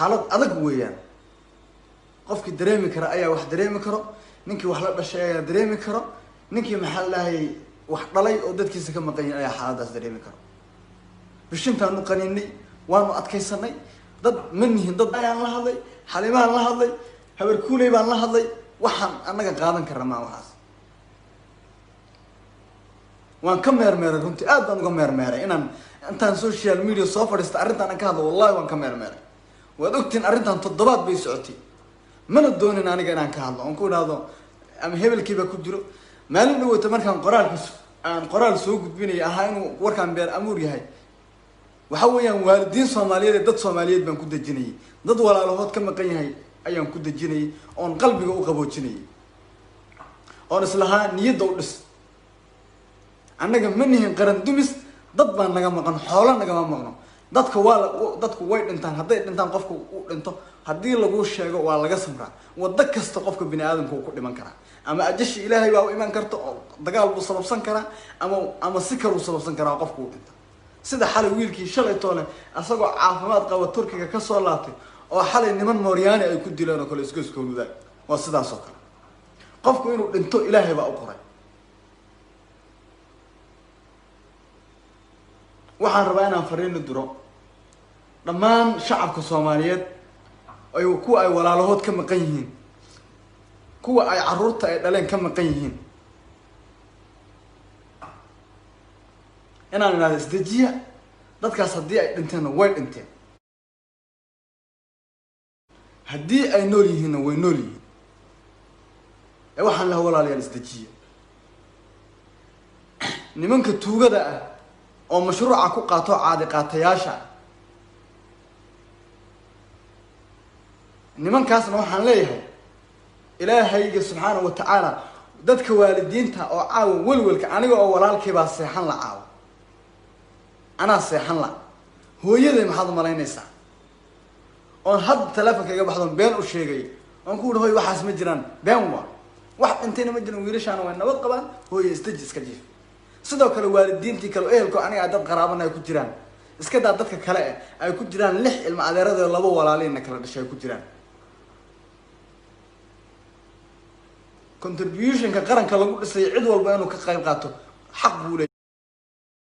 حالات أدق ويان قفك دريمي كرا أيه واحد دريمي كرا نينكي وحلا بشيء دريمي كرا نينكي محل هاي واحد ضلي ودت كيس كم قيين أيه حالات دريمي كرا بشين كانوا قنيني وأنا أتكيسني ضد مني ضد أيه الله هذي حليمان الله هذي هبركولي بان الله هذي وحن أنا قاعدن كرما وحاس وان كمير مير كنت أبدا كمير مير إن أنت سوشيال ميديا سوفر استعرضت أنا كهذا والله وان كمير مير ودكتين أردت أن تضبط بيسعتي من الدون إن أنا جانا كهذا ونقول هذا أم هبل كيف كدرو ما لأنه تمر كان قرار عن قرار سوق بيني أهين ووركان بير أموري هاي وحويا والدين صومالية ضد صومالية بين كود الجنيه ضد ولا لهات كم قيين هاي أيام كود الجنيه أن قلبي وقبو الجنيه أن سلها نيد دولس أنا مني قرن دمس ضد بان نجا مقن حولا نجا مقن dadka way dhintaan haday dhintaan qofku uu dhinto hadii lagu sheego waa laga samraa wada kasta qofka bini aadamku ku dhiman kara ama ajash ilaahay waa u iman karto dagaal buu sababsan kara ama si kale uu sababsan kara qofku uu dhinto sida xalay wiilkii shalay toole asagoo caafimaad qaba Turkiga ka soo laabtay oo xalay niman Mooryaani ay ku dileen oo kale isku iskoonuda waa sidaas oo kale qofku inuu dhinto ilaahay baa u qoray waxaan rabaa inaan fariin diro dhammaan shacabka Soomaaliyeed ay kuwa ay walaalahood ka maqan yihiin kuwa ay caruurta ay dhaleen ka maqan yihiin inaan inaad isdejiya dadkaas hadii ay dhinteen way dhinteen hadii ay nool yihiin way nool yihiin waxaan la walaalayaal isdejiya nimanka tuugada ah oo mashruuca ku qaato caadi qaatayaasha nimankaasna waxaan leeyahay Ilaahay subhanahu wa ta'ala dadka waalidiinta oo caaw walwalka aniga oo walaalkay baa seexan la caaw ana seexan la hooyaday maxaad malaynaysaa oo had telefonkayga baxdo been u sheegay aan ku dhahay waxaas ma jiraan been wax intayna ma jirin wiilashaan way nabad qabaan hooyay isdaji iska jiif sidoo kale waalidiintii kale ehelku aniga dad qaraabana ay ku jiraan iska daa dadka kale ay ku jiraan 6 ilma adeerada laba walaalina kala dhashay ku jiraan contribution ka qaranka lagu dhisay cid walba inuu ka qayb qaato xaq buu leeyahay